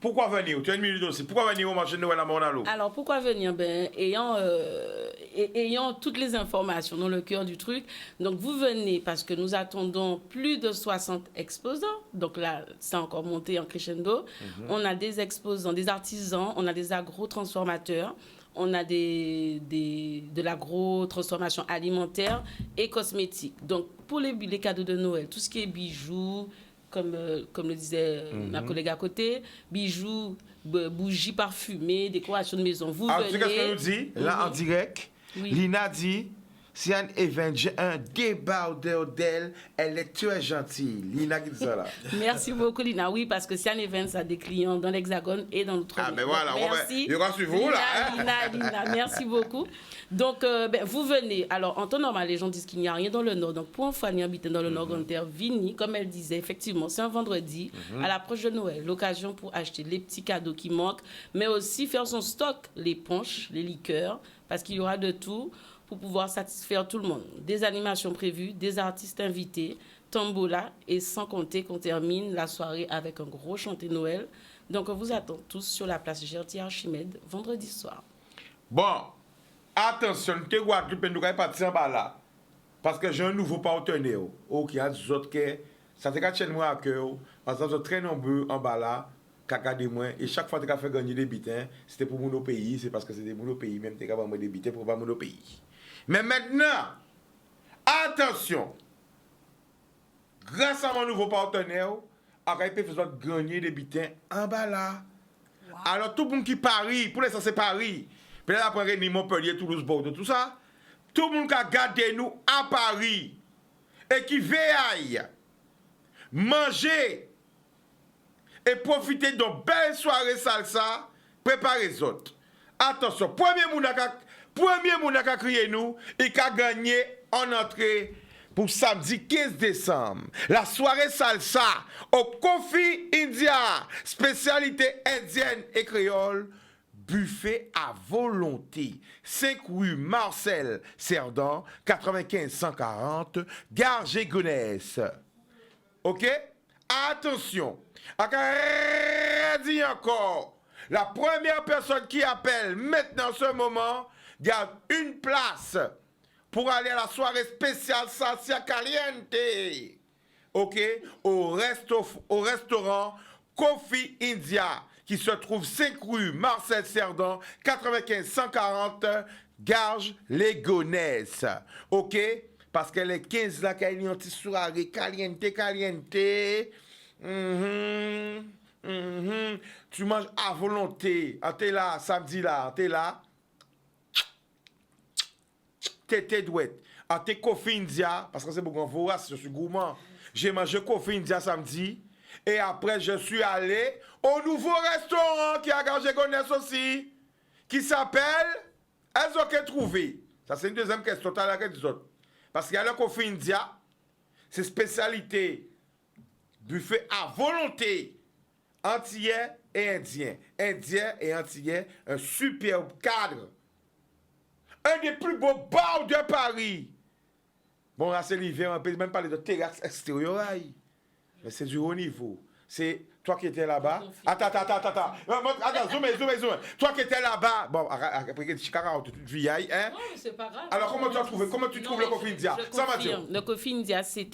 Pourquoi venir? Tu as 1 minute aussi. Pourquoi venir au marché de Noël à Morne-à-l'Eau? Alors, pourquoi venir? Ayant toutes les informations dans le cœur du truc. Donc, vous venez parce que nous attendons plus de 60 exposants. Donc là, c'est encore monté en crescendo. On a des exposants, des artisans, on a des agro-transformateurs, on a de l'agro-transformation alimentaire et cosmétique. Donc, pour les cadeaux de Noël, tout ce qui est bijoux, comme le disait ma collègue à côté, bijoux, bougies parfumées, décoration de maison, vous venez... Tu sais ce qu'elle nous dit, là, en direct? Oui. Lina dit... Si un événement, j'ai un débat d'elle, elle est très gentille. Lina qui dit ça là. Merci beaucoup, Lina. Oui, parce que si un événement, ça a des clients dans l'Hexagone et dans l'Outre-mer. Ah, ben voilà, merci. Je rassure vous là. Lina, merci beaucoup. Donc, vous venez. Alors, en temps normal, les gens disent qu'il n'y a rien dans le Nord. Donc, pour un fan habiter dans le Nord, Vini, comme elle disait, effectivement, c'est un vendredi, à l'approche de Noël, l'occasion pour acheter les petits cadeaux qui manquent, mais aussi faire son stock, les punchs, les liqueurs, parce qu'il y aura de tout pour pouvoir satisfaire tout le monde. Des animations prévues, des artistes invités, tombola, et sans compter qu'on termine la soirée avec un gros chanté Noël. Donc, on vous attend tous sur la place Gertier-Archimède, vendredi soir. Bon, attention, nous sommes Guadeloupe, nous sommes partis en bas là. Parce que j'ai un nouveau partenaire. Ok, il y a des autres qui... Ça te cache moi à cœur. Parce que nous sommes très nombreux en bas là. Caca de moi. Et chaque fois que tu as fait gagner des bitins, c'était pour mon pays. C'est parce que c'était pour mon pays. Même tu as fait des bitins pour mon pays. Mais maintenant, attention, grâce à mon nouveau partenaire, Akaïpe faisait gagner des bitins en bas là. Wow. Alors tout le monde qui Paris, pour l'instant c'est Paris, puis là après Montpellier, Toulouse, Bordeaux, tout ça, tout le monde qui a gardé nous à Paris et qui veille, manger et profiter d'une belle soirée salsa, préparez les autres. Attention, premier monde qui a crié nous et qui a gagné en entrée pour samedi 15 décembre. La soirée salsa au Coffee India, spécialité indienne et créole, buffet à volonté. 5 rue Marcel Cerdan, 95 140, Gare Gonesse. OK? Attention. Dit encore. La première personne qui appelle maintenant ce moment garde une place pour aller à la soirée spéciale Salsa Caliente. OK? Au restaurant Coffee India qui se trouve 5 rue Marcel Cerdan, 95 140, Garges Gonesse. OK? Parce que les 15 là, qu'il y a une soirée caliente. Tu manges à volonté. T'es là, samedi là, t'es là. T'es douette. T'es Coffee India, parce que c'est beaucoup vorace, je suis gourmand. J'ai mangé Coffee India samedi. Et après, je suis allé au nouveau restaurant qui a Garges Gonesse aussi, qui s'appelle Est-ce trouvé? Ça, c'est une deuxième question. T'as la des autres. Parce qu'il y a le Coffee India, c'est spécialité buffet à volonté. Antillais et Indien. Indien et Antillais, un superbe cadre. Un des plus beaux bars de Paris. Bon, là, c'est l'hiver, on peut même parler de terrasse extérieure. Mais c'est du haut niveau. C'est toi qui étais là-bas. Attends. Attends, zoom. Toi qui étais là-bas. Bon, après que Chicago, tu vis, hein? Non, mais c'est pas grave. Alors, comment tu as trouvé? Comment tu trouves le Coffee India? Ça m'a dit. Le Coffee India, c'est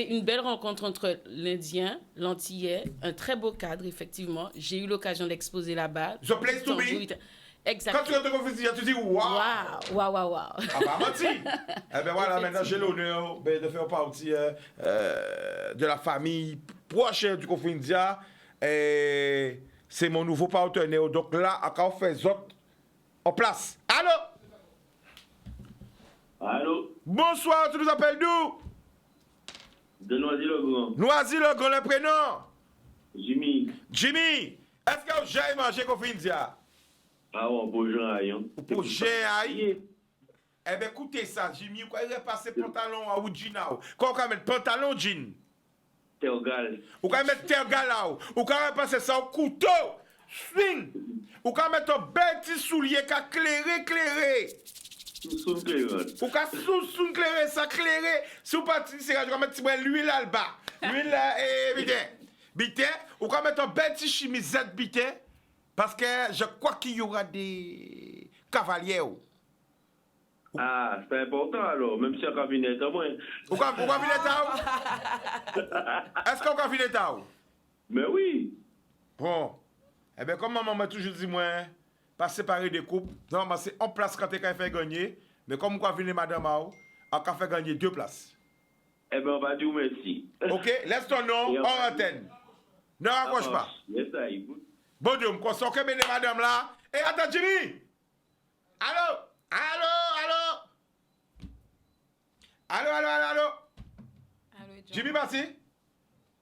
une belle rencontre entre l'Indien, l'Antillais, un très beau cadre, effectivement. J'ai eu l'occasion d'exposer là-bas. The place to be. Exactement. Quand tu rentres au Coffee India, tu dis waouh. Ah, bah, menti. Eh bien, voilà, maintenant, j'ai l'honneur de faire partie de la famille proche du Coffee India. Et c'est mon nouveau partenaire. Donc là, on fait autres en place. Allô? Bonsoir, tu nous appelles d'où? De Noisy-le-Grand. Noisy-le-Grand, le prénom? Jimmy. Est-ce que j'ai mangé Coffee India? Ah ouais, pour Jean Aïe. Pour Jean Aïe? Eh bien, écoutez ça, Jimmy, vous allez passer pantalon ou jean là? Quand on va mettre pantalon jean? Tergal. Vous allez mettre tergal là? Vous allez passer ça au couteau? Swing! Vous allez mettre un bel petit soulier qui a clairé. Ou ka sous clairé, ça clairé. Si vous partez, c'est je vais mettre l'huile là-bas. L'huile là, bité. Ou ka mettre un bel petit chemisette bité. Parce que je crois qu'il y aura des cavaliers. Ah, c'est important alors, même si on a fini à moi. Ou ka fini Est-ce qu'on a fini Mais oui. Bon. Eh bien, comme maman m'a toujours dit, moi, pas séparer des coupes. Normalement, c'est en place quand tu as fait gagner. Mais comme on venir madame Mao, on a fait gagner 2 places. Eh bien, on va dire merci. OK, laisse ton nom en antenne. Ne raccroche pas. Bon Dieu, je suis que madame là. Et attends, Jimmy. Allô? Jimmy Bassi?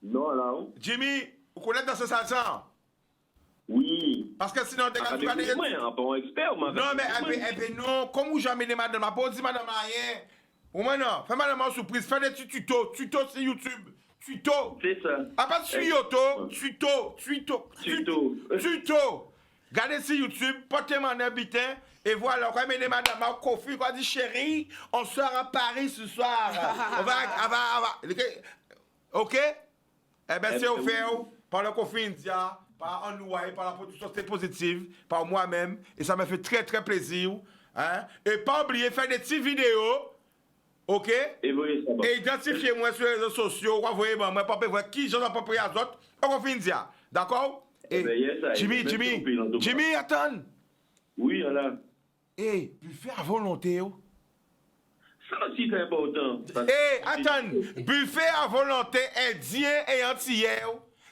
Non, là. Jimmy, vous connaissez dans ce salon? Oui. Parce que sinon, tu as des... un bon expert, non, mais non, comme vous jamais madame, ma pas dit madame rien. Ou maintenant, fais madame en surprise, fais des tutos sur YouTube. Tuto. C'est ça. À part sur tuto. Regardez sur YouTube, portez-moi un habitant, et voilà, quand même, madame, ma Kofi, quoi dit, chérie, on sort à Paris ce soir. on va. OK? Eh bien, c'est offert par le Kofi India, par Anouaï, par la production positive, par moi-même, et ça me fait très, très plaisir. Hein? Et pas oublier, faire des petites vidéos. OK? Et identifiez-moi sur les réseaux sociaux. Vous voyez, moi, pas voir qui j'en ai pas pris à d'autres. On va finir. D'accord? Jimmy, attends. Oui, là. Buffet à volonté. Ça aussi, c'est important. Attends. Buffet à volonté indien et antillais.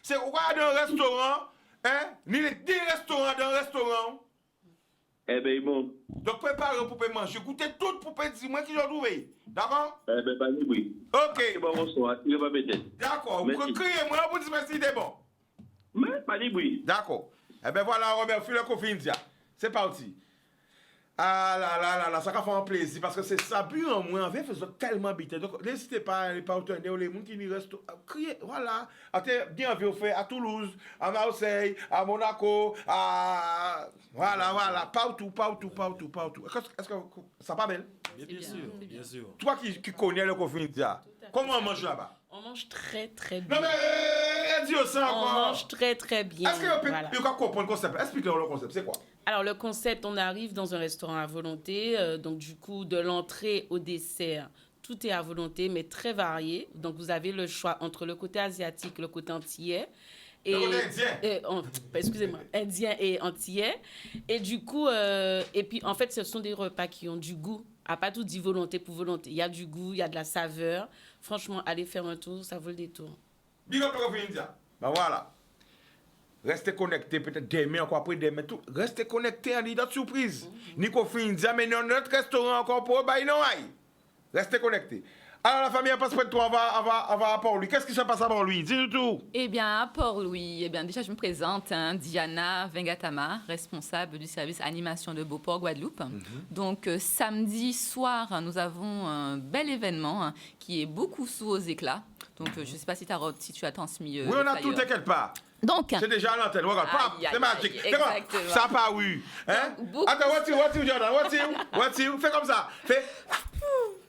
C'est quoi dans un restaurant? Hein? Ni les 10 restaurants dans un restaurant. Eh bien, bon. Donc, préparez pour manger. Goûtez tout pour dire moi qui j'en trouve. D'accord? Eh bien, pas de bruit. OK. D'accord. Vous criez, moi, vous dites merci, c'est bon. Mais pas de bruit. D'accord. Eh bien, voilà, Robert, file le Kofi India. C'est parti. Ah là, ça va faire un plaisir parce que c'est ça, but en moins, en fait, faisons tellement habiter. Donc, n'hésitez pas à aller partenaires, les gens qui n'y restent, criez, voilà. Bien envie au fait à Toulouse, à Marseille, à Monaco, à. Voilà, partout. Est-ce que ça va bien? Bien sûr. Toi qui connais le Kofi India, comment on mange là-bas? On mange très très bien. Non mais, dis-le ça encore. On mange très très bien. Est-ce que tu peux comprendre le concept? Explique-leur le concept, c'est quoi? Alors, le concept, on arrive dans un restaurant à volonté. Donc, du coup, de l'entrée au dessert, tout est à volonté, mais très varié. Donc, vous avez le choix entre le côté asiatique, le côté antillais. Le côté indien. Excusez-moi, indien et antillais. Et du coup, et puis, en fait, ce sont des repas qui ont du goût. À pas tout dit volonté pour volonté. Il y a du goût, il y a de la saveur. Franchement, allez faire un tour, ça vaut le détour. Big up le Kofi India. Ben voilà. Restez connectés, peut-être demain, encore après demain, tout. Restez connectés à l'idée de surprise. Nico Findia, mais dans notre restaurant encore pour bah, non, restez connectés. Alors, la famille à Passe-Près-de-Toi, on va à Port-Louis. Qu'est-ce qui se passe à Port-Louis? Dis-nous tout. Eh bien, à Port-Louis, déjà, je me présente, Diana Vengatama, responsable du service animation de Beauport, Guadeloupe. Donc, samedi soir, nous avons un bel événement qui est beaucoup sous aux éclats. Donc, je ne sais pas si tu as transmis. Oui, on a tout, t'inquiète pas. Donc, c'est déjà à l'antenne, regarde, c'est magique. Exactement. Ça pas oui. Hein? Attends, what you, Jordan? What you? Fais comme ça. Fais.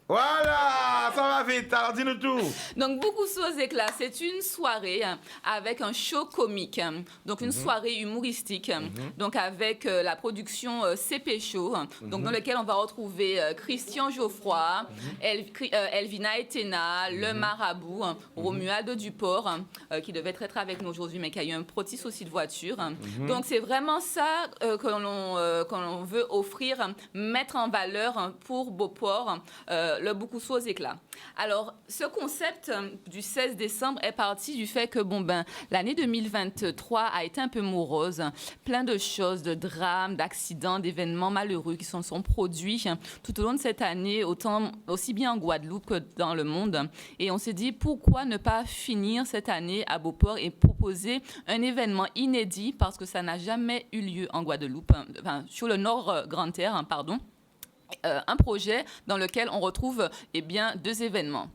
Voilà, ça va vite, alors dis-nous tout. Donc, beaucoup sous aux éclats, c'est une soirée avec un show comique, donc une soirée humoristique, donc avec la production CP Show, donc dans lequel on va retrouver Christian Geoffroy, Elvina Etena, Le Marabout, Romuald Duport, qui devait être avec nous aujourd'hui, mais qui a eu un petit souci de voiture. Donc, c'est vraiment ça que l'on veut offrir, mettre en valeur pour Beauport, le beaucoup sous aux éclats. Alors, ce concept du 16 décembre est parti du fait que, l'année 2023 a été un peu morose. Plein de choses, de drames, d'accidents, d'événements malheureux qui se sont produits tout au long de cette année, aussi bien en Guadeloupe que dans le monde. Et on s'est dit, pourquoi ne pas finir cette année à Beauport et proposer un événement inédit, parce que ça n'a jamais eu lieu en Guadeloupe, sur le Nord Grande-Terre, pardon. Un projet dans lequel on retrouve 2 événements.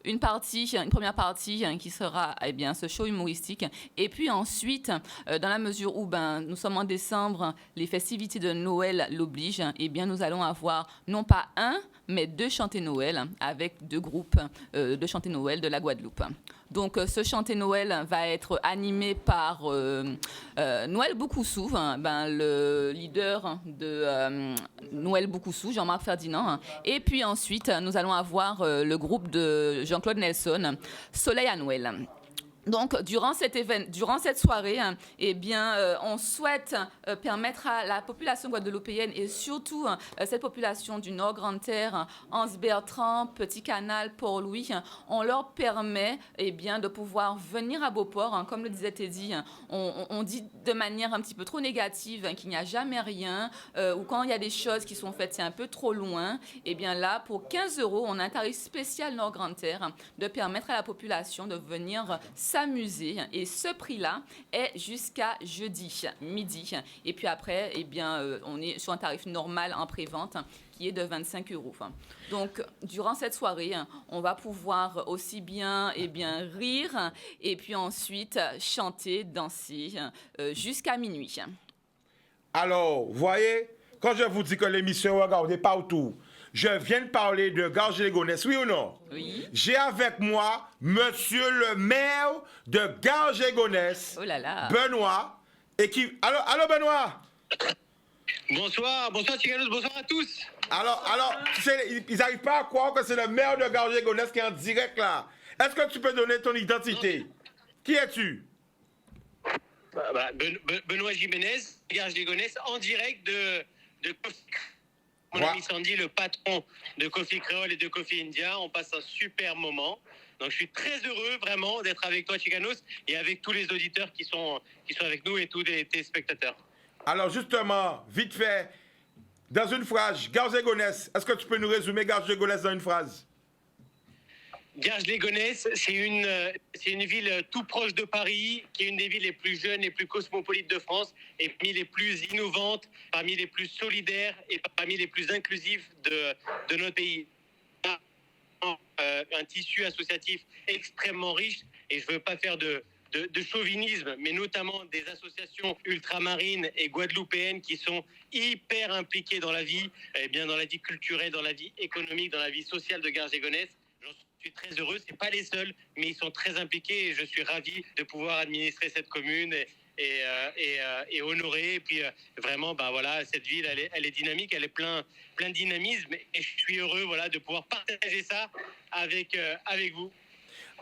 Une première partie qui sera ce show humoristique, et puis ensuite, dans la mesure où nous sommes en décembre, les festivités de Noël l'obligent, nous allons avoir non pas un, mais 2 chantés Noël avec 2 groupes de chantés Noël de la Guadeloupe. Donc, ce chanté Noël va être animé par Noël Boukoussou, le leader de Noël Boukoussou, Jean-Marc Ferdinand. Et puis ensuite, nous allons avoir le groupe de Jean-Claude Nelson, Soleil à Noël. Donc, durant cette soirée, eh bien, on souhaite permettre à la population guadeloupéenne et surtout cette population du Nord Grande-Terre, Anse-Bertrand, Petit-Canal, Port-Louis, on leur permet eh bien, de pouvoir venir à Beauport. Comme le disait Teddy, on dit de manière un petit peu trop négative qu'il n'y a jamais rien ou quand il y a des choses qui sont faites, c'est un peu trop loin. Eh bien là, pour 15 €, on a un tarif spécial Nord Grande-Terre de permettre à la population de venir s'amuser. Et ce prix-là est jusqu'à jeudi midi. Et puis après, eh bien, on est sur un tarif normal en pré-vente qui est de 25 €. Donc, durant cette soirée, on va pouvoir aussi bien, eh bien rire et puis ensuite chanter, danser jusqu'à minuit. Alors, vous voyez, quand je vous dis que l'émission regardez partout, je viens de parler de Garges-les-Gonesse, oui ou non? Oui. J'ai avec moi monsieur le maire de Garges-les-Gonesse, oh là là. Benoît, et qui... Allô Benoît? Bonsoir Tiganos, bonsoir à tous. Alors, tu sais, ils n'arrivent pas à croire que c'est le maire de Garges-les-Gonesse qui est en direct là. Est-ce que tu peux donner ton identité? Qui es-tu? Benoît Jiménez, Garges-les-Gonesse, en direct de Coffee. Mon ami Sandy, le patron de Coffee Créole et de Coffee India, on passe un super moment. Donc je suis très heureux vraiment d'être avec toi Chicanos et avec tous les auditeurs qui sont avec nous et tous les téléspectateurs. Alors justement, vite fait, dans une phrase, Garges-les-Gonesse, est-ce que tu peux nous résumer Garges-les-Gonesse dans une phrase? Garges-les-Gonesse, c'est une ville tout proche de Paris, qui est une des villes les plus jeunes et plus cosmopolites de France, et parmi les plus innovantes, parmi les plus solidaires et parmi les plus inclusives de notre pays. Un tissu associatif extrêmement riche, et je ne veux pas faire de chauvinisme, mais notamment des associations ultramarines et guadeloupéennes qui sont hyper impliquées dans la vie, eh bien dans la vie culturelle, dans la vie économique, dans la vie sociale de Garges-les-Gonesse. Je suis très heureux, c'est pas les seuls, mais ils sont très impliqués et je suis ravi de pouvoir administrer cette commune et honorer. Et puis vraiment, voilà, cette ville, elle est dynamique, elle est plein de dynamisme et je suis heureux, voilà, de pouvoir partager ça avec vous.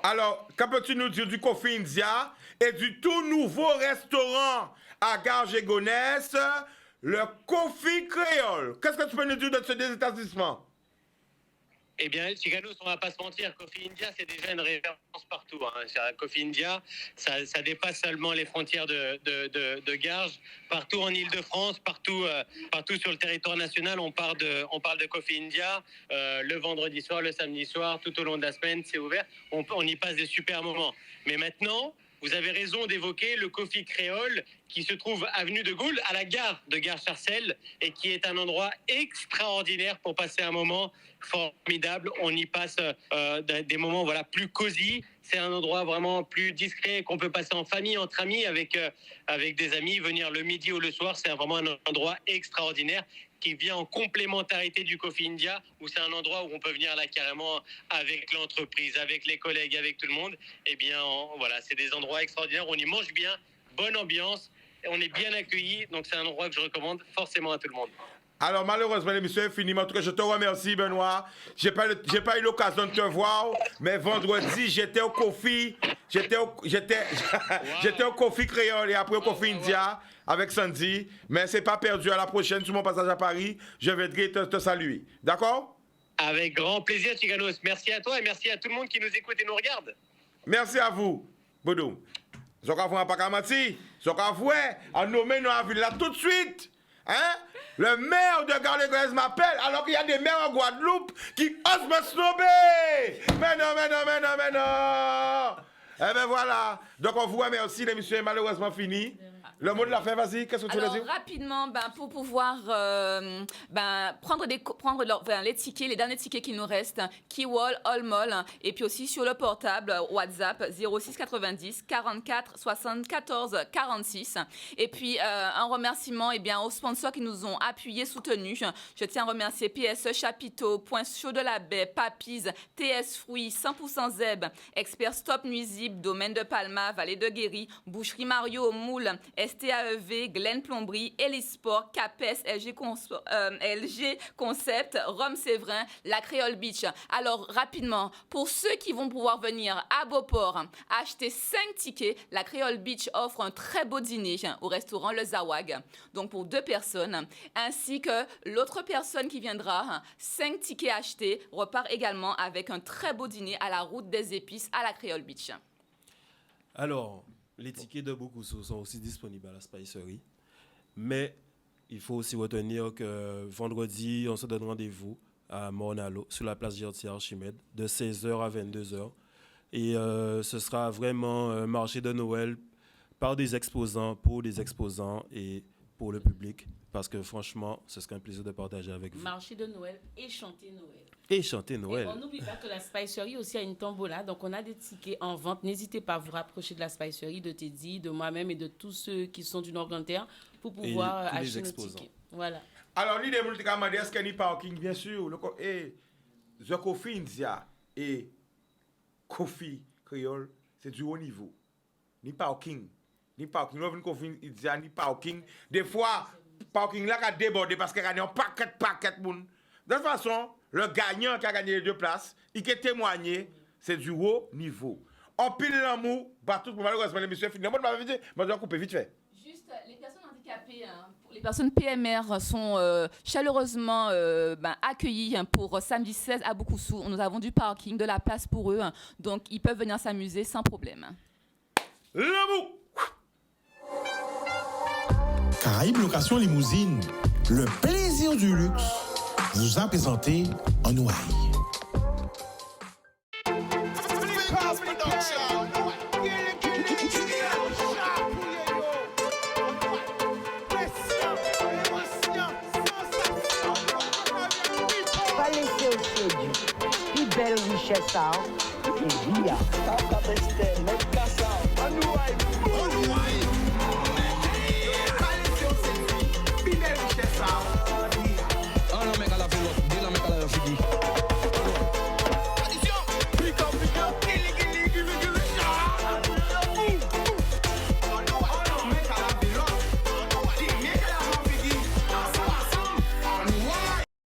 Alors, que peux-tu nous dire du Coffee India et du tout nouveau restaurant à Garges-les-Gonesse, le Coffee Créole? Qu'est-ce que tu peux nous dire de ce établissement? Eh bien, Chicanos, on ne va pas se mentir, Coffee India, c'est déjà une référence partout. Coffee India, ça dépasse seulement les frontières de Garges. Partout en Île-de-France, partout sur le territoire national, on parle de Coffee India. Le vendredi soir, le samedi soir, tout au long de la semaine, c'est ouvert. On y passe des super moments. Mais maintenant, vous avez raison d'évoquer le Coffee Créole qui se trouve avenue de Gaulle, à la gare de Gare-Sarcelles, et qui est un endroit extraordinaire pour passer un moment formidable. On y passe des moments plus cosy. C'est un endroit vraiment plus discret qu'on peut passer en famille, entre amis, avec des amis, venir le midi ou le soir. C'est vraiment un endroit extraordinaire qui vient en complémentarité du Coffee India, où c'est un endroit où on peut venir là carrément avec l'entreprise, avec les collègues, avec tout le monde. Eh bien, voilà, c'est des endroits extraordinaires. On y mange bien, bonne ambiance, et on est bien accueillis. Donc, c'est un endroit que je recommande forcément à tout le monde. Alors, malheureusement, l'émission est finie. En tout cas, je te remercie, Benoît. J'ai pas eu l'occasion de te voir, mais vendredi, j'étais au Coffee. J'étais au Coffee Créole et après au Coffee India avec Sandy. Mais c'est pas perdu. À la prochaine, sur mon passage à Paris, je viendrai te saluer. D'accord? Avec grand plaisir, Chicanos. Merci à toi et merci à tout le monde qui nous écoute et nous regarde. Merci à vous. Boudou. Zokavou à Pakamati. Zokavou à nommer dans la ville là tout de suite. Hein? Le maire de Garges-les-Gonesse m'appelle alors qu'il y a des maires en Guadeloupe qui osent me snobber. Mais non. Eh ben voilà. Donc on vous remercie, l'émission est malheureusement finie. Le mot de la fin, vas-y, qu'est-ce que tu veux dire? Rapidement, pour pouvoir prendre les tickets, les derniers tickets qui nous restent, Keywall, Allmall, et puis aussi sur le portable WhatsApp 06 90 44 74 46. Et puis un remerciement aux sponsors qui nous ont appuyés, soutenus. Je tiens à remercier PSE Chapiteau, Point Chaud de la Baie, Papis, TS Fruits, 100% Zeb, Expert Stop Nuisible, Domaine de Palma, Villa, Vallée de Guéry, Boucherie Mario, Moule, STAEV, Glen Plomberie, Elisport, Capes, LG Concept, Rome Séverin, la Créole Beach. Alors, rapidement, pour ceux qui vont pouvoir venir à Beauport, acheter 5 tickets, la Créole Beach offre un très beau dîner au restaurant Le Zawag. Donc, pour 2 personnes, ainsi que l'autre personne qui viendra, 5 tickets achetés, repart également avec un très beau dîner à la route des épices à la Créole Beach. Alors, les tickets de Bokuso sont aussi disponibles à la Spicerie, mais il faut aussi retenir que vendredi, on se donne rendez-vous à Mornalo, sur la place Gertier Archimède, de 16h à 22h. Et ce sera vraiment un marché de Noël par des exposants, pour des exposants et pour le public, parce que franchement, ce serait un plaisir de partager avec vous. Marché de Noël et chanter Noël. Et chanter Noël. Et on n'oublie pas que la Spicerie aussi a une tombola, donc on a des tickets en vente. N'hésitez pas à vous rapprocher de la Spicerie, de Teddy, de moi-même et de tous ceux qui sont du Nord-Grantaire pour pouvoir acheter nos tickets. Voilà. Alors, l'idée de demander est-ce qu'il y a un parking, bien sûr. The Coffee India et Coffee Creole, c'est du haut niveau. Ni parking. Nous avons une Coffee India, ni parking. Des fois, parking là a débordé parce qu'il y a un paquet de monde. De toute façon, le gagnant qui a gagné les 2 places, il a témoigné, c'est du haut niveau. On pile l'amour, partout pour malheureusement les messieurs finissent. Je vais couper vite fait. Juste, les personnes handicapées, les personnes PMR sont chaleureusement accueillies pour samedi 16 à Boukoussou. Nous avons du parking, de la place pour eux, donc ils peuvent venir s'amuser sans problème. L'amour! Caraïbes Location Limousine, le plaisir du luxe, vous a présenté en Ouaille. Pas laisser au séduit. Plus belle richesse, c'est Villa.